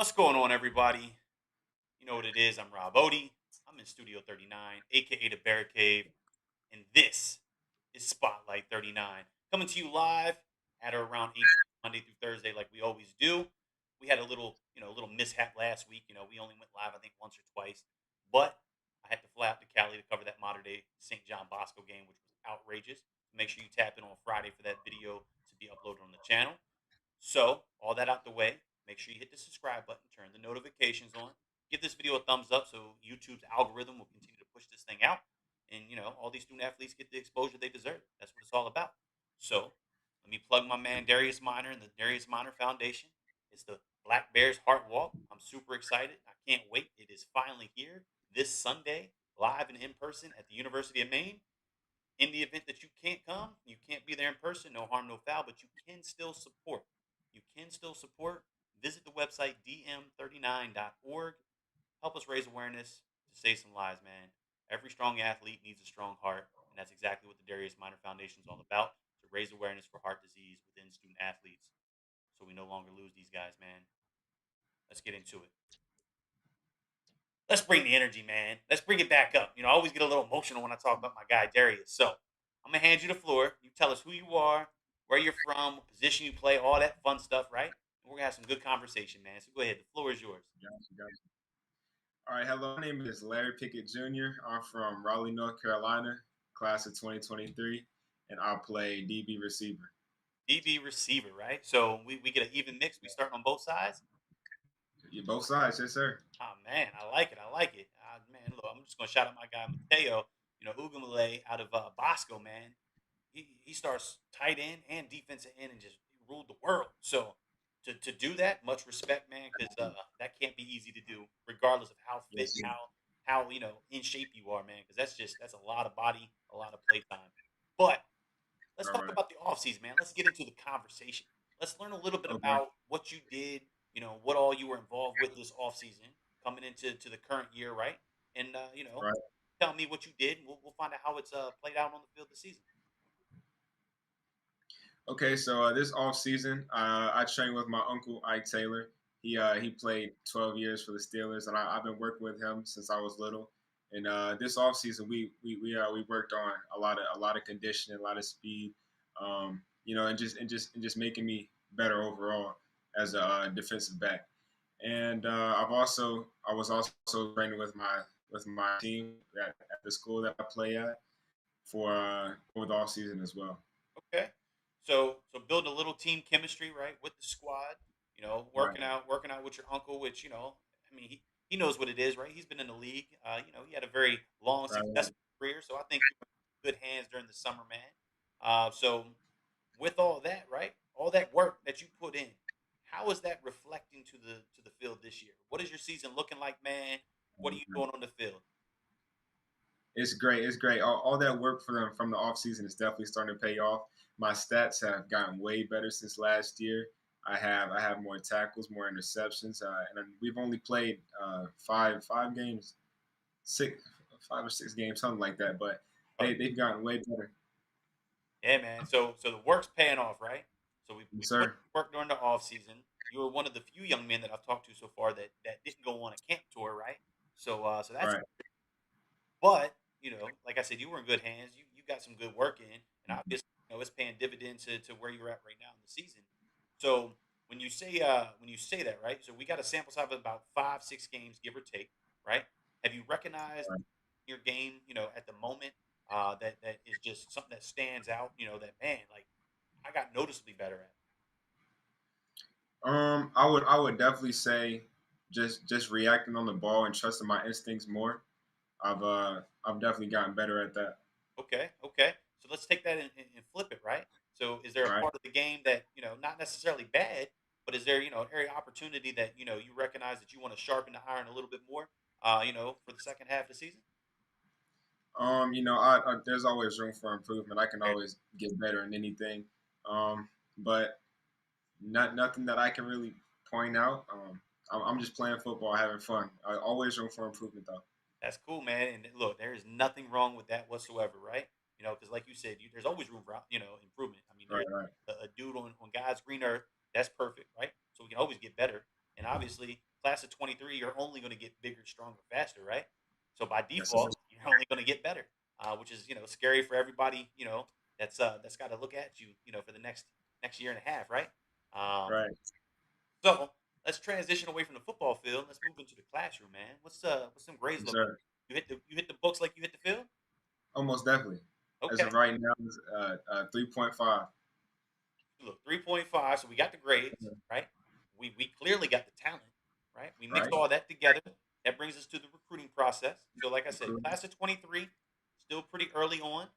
What's going on, everybody? You know what it is. I'm Rob Odie. I'm in Studio 39, aka the Bear Cave, and this is Spotlight 39, coming to you live at or around 8 Monday through Thursday, like we always do. We had a little mishap last week. We only went live, I think, once or twice, but I had to fly out to Cali to cover that modern day St. John Bosco game, which was outrageous. Make sure you tap in on Friday for that video to be uploaded on the channel. So, all that out the way, make sure you hit the subscribe button, turn the notifications on, give this video a thumbs up so YouTube's algorithm will continue to push this thing out. And, all these student athletes get the exposure they deserve. That's what it's all about. So, let me plug my man Darius Minor and the Darius Minor Foundation. It's the Black Bears Heart Walk. I'm super excited. I can't wait. It is finally here this Sunday, live and in person at the University of Maine. In the event that you can't come, you can't be there in person, no harm, no foul, but you can still support. You can still support. Visit the website dm39.org. Help us raise awareness to save some lives, man. Every strong athlete needs a strong heart, and that's exactly what the Darius Minor Foundation is all about, to raise awareness for heart disease within student athletes so we no longer lose these guys, man. Let's get into it. Let's bring the energy, man. Let's bring it back up. I always get a little emotional when I talk about my guy Darius. So I'm gonna hand you the floor. You tell us who you are, where you're from, what position you play, all that fun stuff, right? And we're gonna have some good conversation, man. So go ahead. The floor is yours. Gotcha, gotcha. All right, hello. My name is Larry Pickett Jr. I'm from Raleigh, North Carolina, class of 2023, and I play DB receiver. DB receiver, right? So we get an even mix. We start on both sides. Yeah, both sides, yes, sir. Oh man, I like it. I like it. Man, look, I'm just gonna shout out my guy Mateo. Ugamale out of Bosco, man. He starts tight end and defensive end and just ruled the world. So to do that, much respect, man, because that can't be easy to do, regardless of how fit, Yes, sir. how in shape you are, man. Because that's a lot of body, a lot of play time. But let's All talk right. about the offseason, man. Let's get into the conversation. Let's learn a little bit Okay. about what you did, what all you were involved with this offseason coming into the current year, right? And Right. tell me what you did, and we'll find out how it's played out on the field this season. Okay. So this off season, I trained with my uncle Ike Taylor. He played 12 years for the Steelers, and I've been working with him since I was little. And this off season, we worked on a lot of conditioning, a lot of speed, and just making me better overall as a defensive back. And I was also training with my team at the school that I play at for the off season as well. Okay. So building a little team chemistry, right, with the squad. Right. Working out with your uncle, which I mean, he knows what it is, right? He's been in the league. He had a very long, Right. Right. successful career, so I think you're in good hands during the summer, man. So with all that, right, all that work that you put in, how is that reflecting to the field this year? What is your season looking like, man? What are you doing on the field? It's great. It's great. All that work for them from the off season is definitely starting to pay off. My stats have gotten way better since last year. I have more tackles, more interceptions, and we've only played five games, 5 or 6 games, something like that. But Okay. they've gotten way better. Yeah, man. So the work's paying off, right? So we Yes, put sir. work during the off season. You were one of the few young men that I've talked to so far that didn't go on a camp tour, right? So that's Right. but like I said, you were in good hands. You got some good work in, and obviously it's paying dividends to where you're at right now in the season. So when you say that, right? So we got a sample size of about 5, 6 games, give or take, right? Have you recognized Right. your game, at the moment, that is just something that stands out, that man, like I got noticeably better at. I would definitely say just reacting on the ball and trusting my instincts more. I've definitely gotten better at that. Okay, okay. So let's take that and flip it, right? So is there a Right. part of the game that, not necessarily bad, but is there, an area of opportunity that, you recognize that you want to sharpen the iron a little bit more, for the second half of the season? There's always room for improvement. I can Right. always get better in anything, but nothing that I can really point out. I'm just playing football, having fun. Always room for improvement, though. That's cool, man. And look, there is nothing wrong with that whatsoever, right? Because like you said, there's always room for improvement. I mean, Right, there's right, a dude on God's green earth that's perfect, right? So we can always get better. And obviously, class of 23, you're only going to get bigger, stronger, faster, right? So by Yes, sir. default, you're only going to get better, which is scary for everybody. That's got to look at you, for the next year and a half, right? Um, Right. so let's transition away from the football field. Let's move into the classroom, man. What's some grades Yes, looking sir. like? You hit the books like you hit the field? Almost definitely. As Okay. of right now, it's 3.5. Look, 3.5. So we got the grades, right? We clearly got the talent, right? We mixed Right. all that together. That brings us to the recruiting process. So, like I said, Recruiting. class of 23, still pretty early on.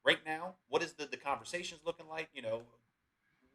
Right now, what is the conversations looking like?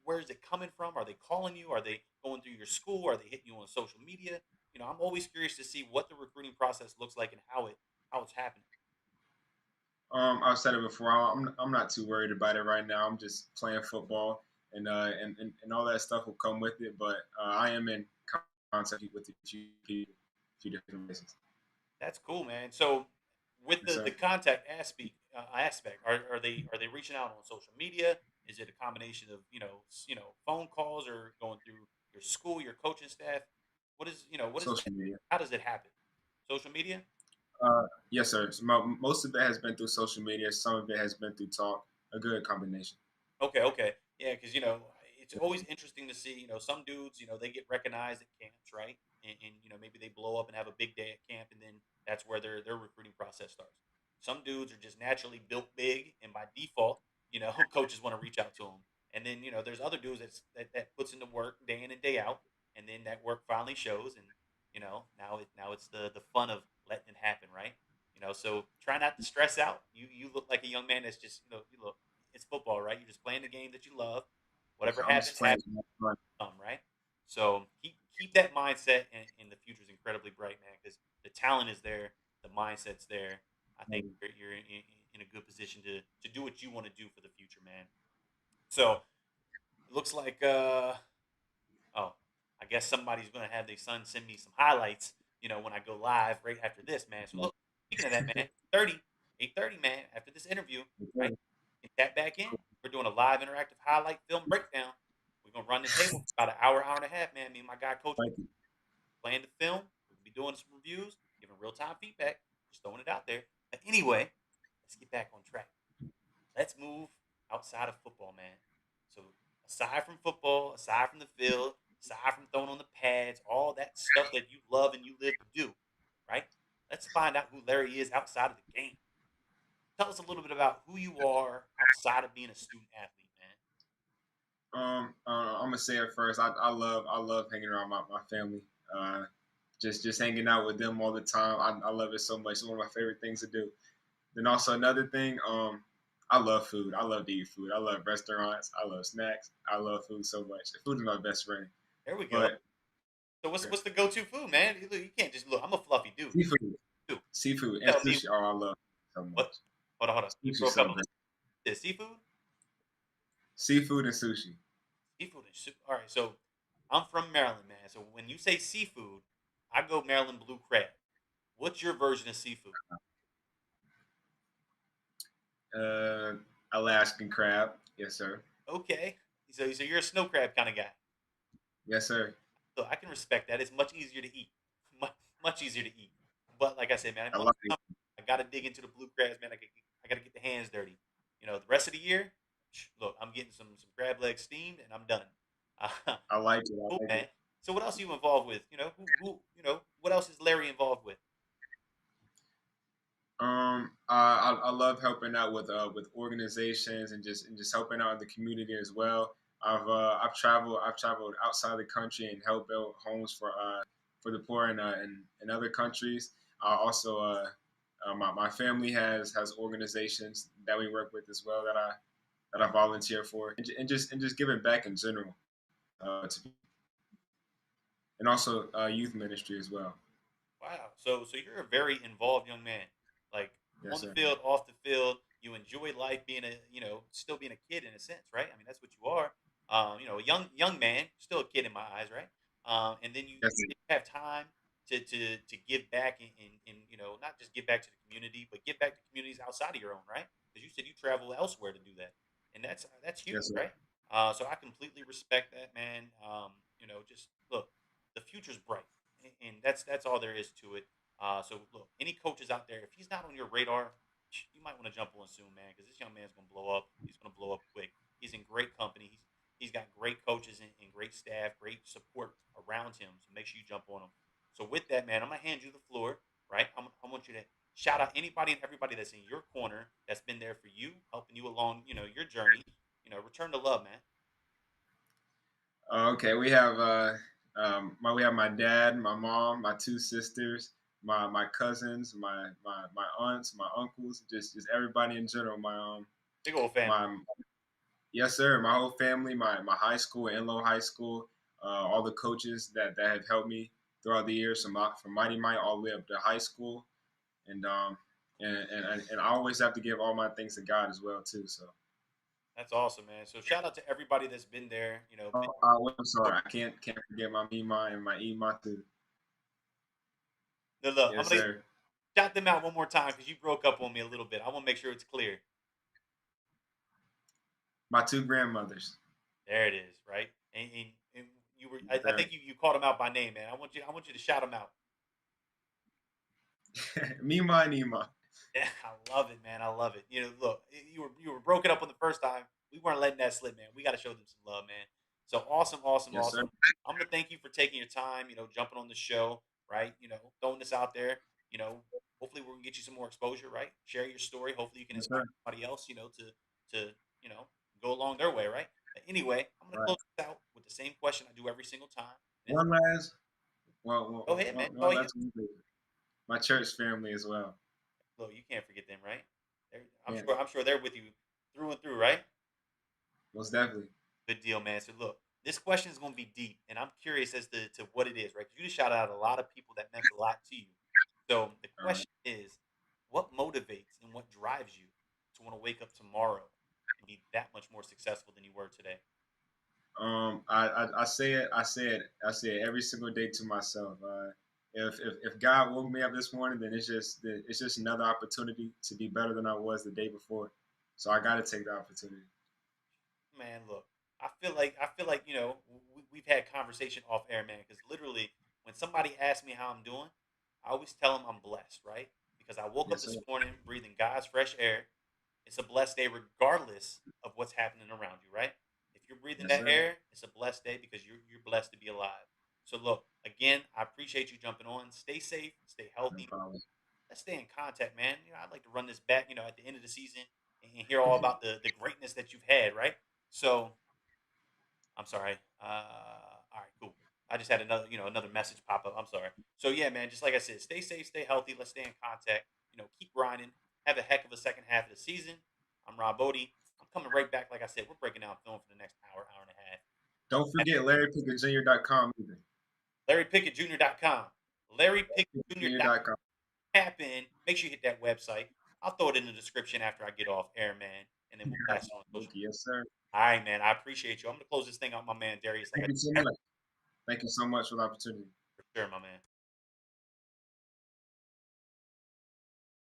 Where is it coming from? Are they calling you? Are they going through your school? Are they hitting you on social media? I'm always curious to see what the recruiting process looks like and how it's happening. I've said it before. I'm not too worried about it right now. I'm just playing football, and all that stuff will come with it. But I am in contact with a few people, a few different places. That's cool, man. So, with Yes, the sir. contact aspect, are they reaching out on social media? Is it a combination of phone calls or going through your school, your coaching staff? What is Social media. how does it happen? Social media? Yes, sir. So most of it has been through social media. Some of it has been through talk. A good combination. Okay, okay. Yeah, because it's always interesting to see, some dudes, they get recognized at camps, right? And maybe they blow up and have a big day at camp, and then that's where their recruiting process starts. Some dudes are just naturally built big, and by default, coaches want to reach out to them. And then there's other dudes that puts in the work day in and day out, and then that work finally shows, and now it's the fun of letting it happen, right? So try not to stress out. You look like a young man that's just you look it's football, right? You're just playing the game that you love. Whatever I'm just happens, playing happens, for fun. right? So keep that mindset, and the future is incredibly bright, man. Because the talent is there, the mindset's there. I think you're in a good position to do what you want to do for the future, man. So it looks like oh, I guess somebody's gonna have their son send me some highlights. When I go live right after this, man. So look, speaking of that, man, 8:30, man. After this interview, right? Okay. Get that back in. We're doing a live interactive highlight film breakdown. We're gonna run the table for about an hour, hour and a half, man. Me and my guy coach Thank you. playing the film. We'll be doing some reviews, giving real time feedback, just throwing it out there. But anyway, let's get back on track. Let's move outside of football, man. So aside from football, aside from the field, aside from throwing on the pads, all that stuff that you love and you live to do, right? Let's find out who Larry is outside of the game. Tell us a little bit about who you are outside of being a student athlete, man. I'm gonna say it first. I love hanging around my family. Uh, just hanging out with them all the time. I love it so much. It's one of my favorite things to do. Then also another thing, I love food. I love to eat food. I love restaurants. I love snacks. I love food so much. Food is my best friend. There we go. But So what's the go-to food, man? You can't just look. I'm a fluffy dude. seafood, Too. seafood, and Tell me sushi. Oh, I love it so what? much. Hold on. You Sushi broke so up a good. little. Is seafood? Seafood and sushi. Seafood and soup. All right. So I'm from Maryland, man. So when you say seafood, I go Maryland blue crab. What's your version of seafood? Uh, Alaskan crab. Yes, sir. Okay. So you're a snow crab kind of guy. Yes, sir. So I can respect that. It's much easier to eat. Much easier to eat. But like I said, man, I once like it. I gotta dig into the blue crabs, man. I gotta get the hands dirty. The rest of the year, look, I'm getting some crab legs steamed, and I'm done. Uh, I like it. cool, I like man. it. So what else are you involved with? What else is Larry involved with? I love helping out with organizations and just helping out in the community as well. I've traveled outside the country and helped build homes for the poor in other countries. Also, my family has organizations that we work with as well that I volunteer for, and just giving back in general, and also youth ministry as well. Wow. So you're a very involved young man. Like Yes, on the sir. field, off the field, you enjoy life being still being a kid in a sense, right? I mean, that's what you are. A young man, still a kid in my eyes, right? And then Yes, you have time to give back and not just give back to the community, but give back to communities outside of your own, right? Because you said you travel elsewhere to do that, and that's huge, yes, sir. right? So I completely respect that, man. Just look, the future's bright, and that's all there is to it. So look, any coaches out there, if he's not on your radar, you might want to jump on soon, man, because this young man's gonna blow up. He's gonna blow up quick. He's in great company. He's got great coaches and great staff, great support around him. So make sure you jump on him. So with that, man, I'm gonna hand you the floor. Right, I want you to shout out anybody and everybody that's in your corner that's been there for you, helping you along, your journey. Return the love, man. Okay, we have my dad, my mom, my two sisters, my cousins, my aunts, my uncles, just everybody in general. Big old family. My Yes, sir. My whole family, my high school, Enlow High School, all the coaches that have helped me throughout the years, from Mighty Might all the way up to high school, and I always have to give all my thanks to God as well too. So, That's awesome, man. So shout out to everybody that's been there. I'm sorry, I can't forget my Mima and my Ema too. Look, I'm Yes, gonna sir. shout them out one more time because you broke up on me a little bit. I want to make sure it's clear. My two grandmothers. There it is, right? And you were, Yes, I sir. think you called them out by name, man. I want you to shout them out. Mima and Ema. Yeah, I love it, man. I love it. Look, you were broken up on the first time. We weren't letting that slip, man. We got to show them some love, man. So awesome, awesome, Yes, sir. awesome. I'm gonna thank you for taking your time. Jumping on the show, right? Throwing this out there. You know, hopefully we're gonna get you some more exposure, right? Share your story. Hopefully you can Yes, inspire sir. somebody else. To go along their way, right? But anyway, I'm gonna Right. close this out with the same question I do every single time. And it's, One last. go ahead, man. It's all One you. last. My church family as well. Look, you can't forget them, right? I'm Yeah, sure. I'm sure they're with you through and through, right? most definitely. Good deal, man. So look, this question is going to be deep, and I'm curious as to what it is, right? 'Cause you just shouted out a lot of people that meant a lot to you. So the All right. question is, what motivates and what drives you to want to wake up tomorrow and be that much more successful than you were today? I say it every single day to myself. If God woke me up this morning, then it's just another opportunity to be better than I was the day before. So I got to take the opportunity. Man, look, I feel like we've had conversation off air, man. Because literally, when somebody asks me how I'm doing, I always tell them I'm blessed, right? Because I woke up Yes, sir. this morning breathing God's fresh air. It's a blessed day regardless of what's happening around you, right? If you're breathing Yes, that sir. air, it's a blessed day because you're blessed to be alive. So look, again, I appreciate you jumping on. Stay safe, stay No healthy. problem. Let's stay in contact, man. I'd like to run this back, at the end of the season and hear all about the greatness that you've had, right? So I'm sorry. All right, cool. I just had another message pop up. I'm sorry. So yeah, man, just like I said, stay safe, stay healthy. Let's stay in contact. Keep grinding. Have a heck of a second half of the season. I'm Rob Bodie. I'm coming right back. Like I said, we're breaking down film for the next hour, hour and a half. Don't forget LarryPickettJr.com either. LarryPickettJr.com. LarryPickettJr.com. PickettJr.com. Tap in. Make sure you hit that website. I'll throw it in the description after I get off air, man, and then we'll blast it on social Okay, media. yes, sir. All right, man. I appreciate you. I'm gonna close this thing out, my man Darius. Like I Thank you so said, much. Thank you so much for the opportunity. for sure, my man.